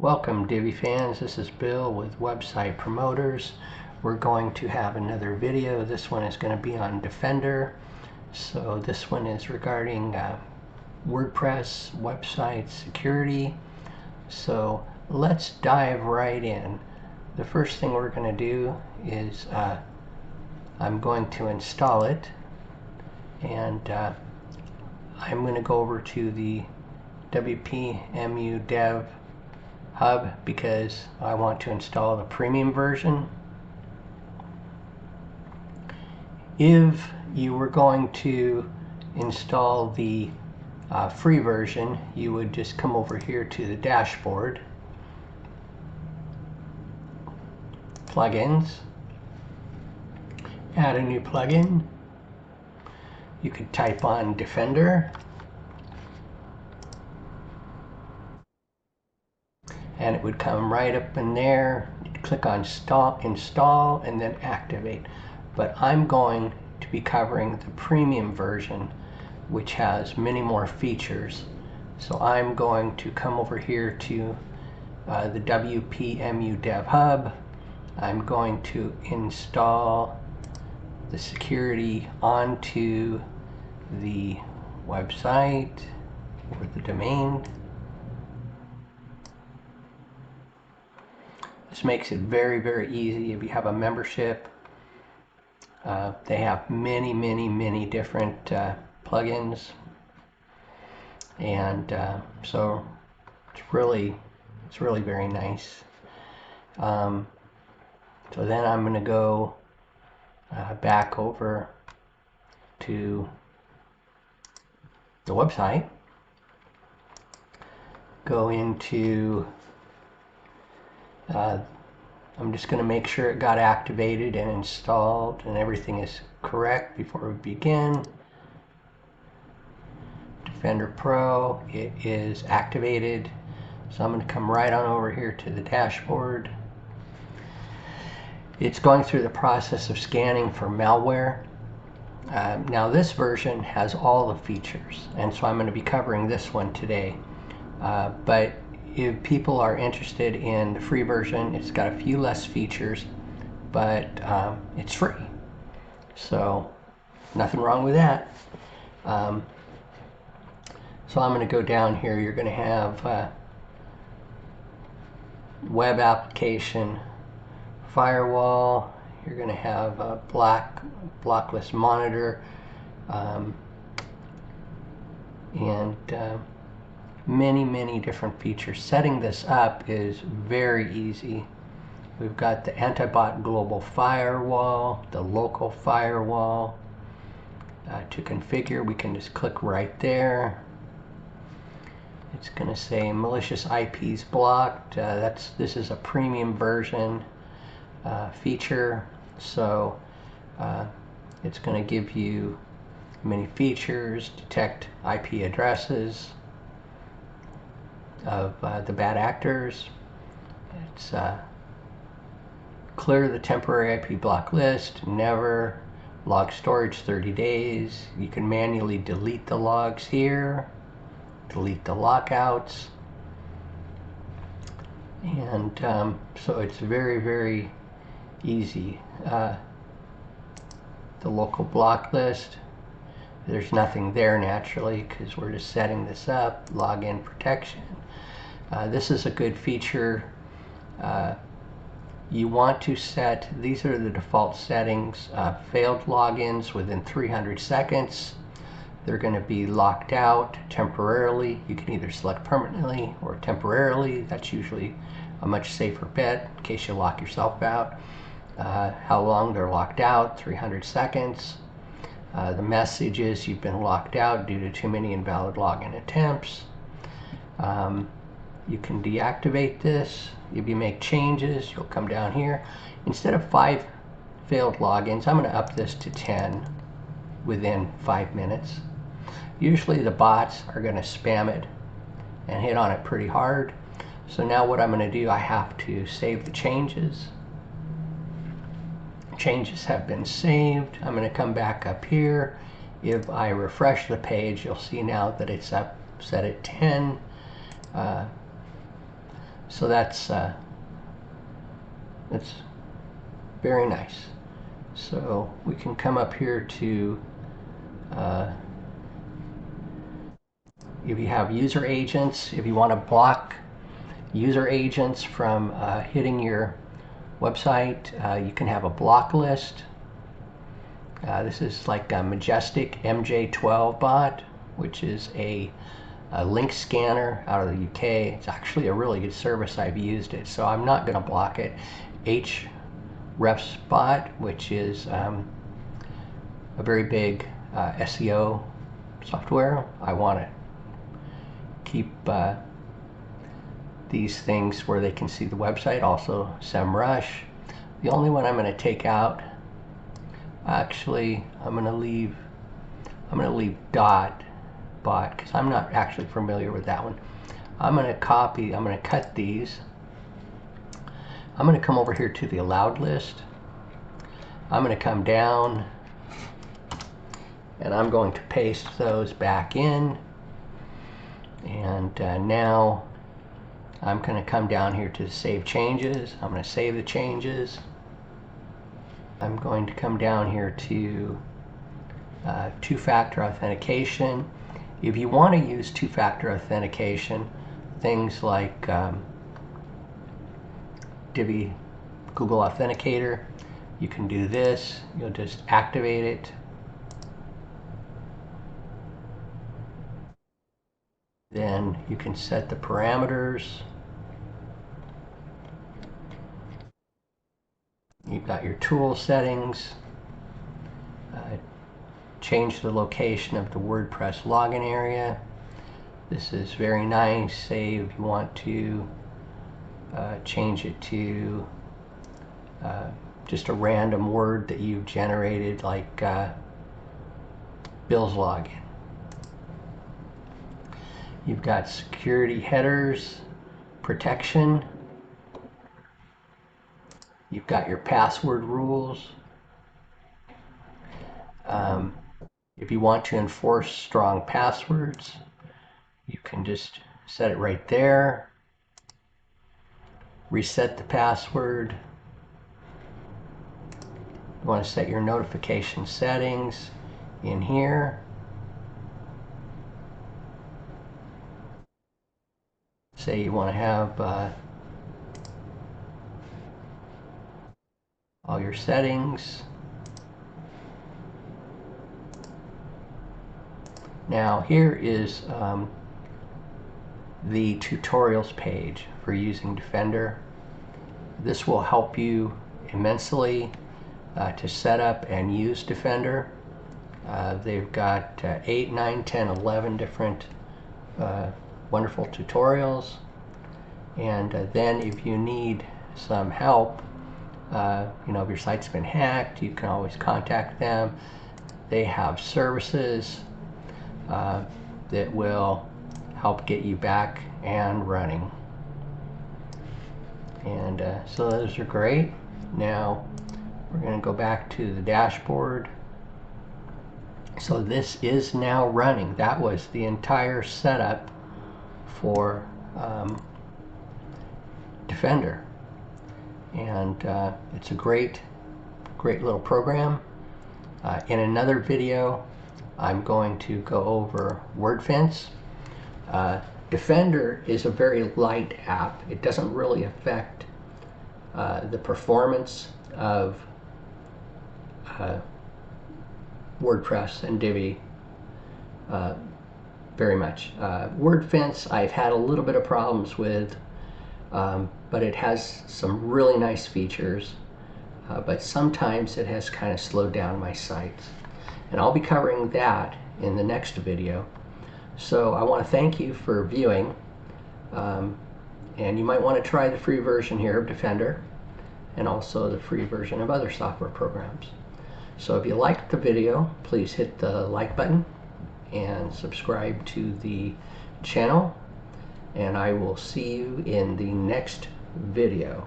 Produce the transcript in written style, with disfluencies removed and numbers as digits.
Welcome Divi fans, this is Bill with Website Promoters. We're going to have another video. This one is going to be on Defender. So this one is regarding WordPress website security. So let's dive right in. The first thing we're going to do is I'm going to install it, and I'm going to go over to the WPMU Dev Hub because I want to install the premium version. If you were going to install the free version, you would just come over here to the dashboard, plugins, add a new plugin. You could type on Defender, and it would come right up in there. You'd click on install and then activate. But I'm going to be covering the premium version, which has many more features. So I'm going to come over here to the WPMU Dev Hub. I'm going to install the security onto the website or the domain. This makes it very, very easy if you have a membership. They have many different plugins, and so it's really very nice. So then I'm going to go back over to the website, go into I'm just going to make sure it got activated and installed and everything is correct before we begin. Defender Pro, it is activated. So I'm going to come right on over here to the dashboard. It's going through the process of scanning for malware. Now this version has all the features, and so I'm going to be covering this one today. But if people are interested in the free version, it's got a few less features, but it's free. So nothing wrong with that. So I'm going to go down here. You're going to have web application firewall. You're going to have a blocklist monitor, and many different features. Setting this up is very easy. We've got the anti-bot global firewall, the local firewall. To configure, we can just click right there. It's going to say malicious IPs blocked. This is a premium version feature, so it's going to give you many features. Detect IP addresses of the bad actors. It's clear the temporary IP block list, never log storage 30 days. You can manually delete the logs here, delete the lockouts, and so it's very easy. The local block list, there's nothing there naturally because we're just setting this up. Login protection. This is a good feature. You want to set, these are the default settings, failed logins within 300 seconds. They're going to be locked out temporarily. You can either select permanently or temporarily. That's usually a much safer bet in case you lock yourself out. How long they're locked out, 300 seconds. The message is you've been locked out due to too many invalid login attempts. You can deactivate this. If you make changes, you'll come down here. Instead of 5 failed logins, I'm going to up this to 10 within 5 minutes. Usually the bots are going to spam it and hit on it pretty hard. So now what I'm going to do, I have to save the changes. Changes have been saved. I'm going to come back up here. If I refresh the page, you'll see now that it's up set at 10. So that's very nice. So we can come up here to if you have user agents, if you want to block user agents from hitting your website, you can have a block list. This is like a Majestic MJ12 bot, which is a link scanner out of the UK. It's actually a really good service. I've used it, so I'm not going to block it. Hrefspot, which is a very big SEO software. I want to keep these things where they can see the website. Also SEMrush. The only one I'm going to take out, actually I'm going to leave dot bot because I'm not actually familiar with that one. I'm going to cut these. I'm going to come over here to the allowed list. I'm going to come down and I'm going to paste those back in. And now I'm going to come down here to save changes. I'm going to save the changes. I'm going to come down here to two-factor authentication. If you want to use two-factor authentication, things like Divi Google Authenticator, you can do this. You'll just activate it. Then you can set the parameters. You've got your tool settings. Change the location of the WordPress login area. This is very nice. Say if you want to change it to just a random word that you've generated, like Bill's login. You've got security headers, protection. You've got your password rules. If you want to enforce strong passwords, you can just set it right there. Reset the password. You want to set your notification settings in here. Say you want to have all your settings. Now here is the tutorials page for using Defender. This will help you immensely to set up and use Defender. They've got 8, 9, 10, 11 different wonderful tutorials. And then if you need some help, you know, if your site's been hacked, you can always contact them. They have services that will help get you back and running. And so those are great. Now we're going to go back to the dashboard. So this is now running. That was the entire setup for Defender. And it's a great little program. In another video, I'm going to go over WordFence. Defender is a very light app. It doesn't really affect the performance of WordPress and Divi very much. WordFence I've had a little bit of problems with, but it has some really nice features, but sometimes it has kind of slowed down my sites. And I'll be covering that in the next video. So I want to thank you for viewing, and you might want to try the free version here of Defender and also the free version of other software programs. So if you liked the video, please hit the like button and subscribe to the channel, and I will see you in the next video.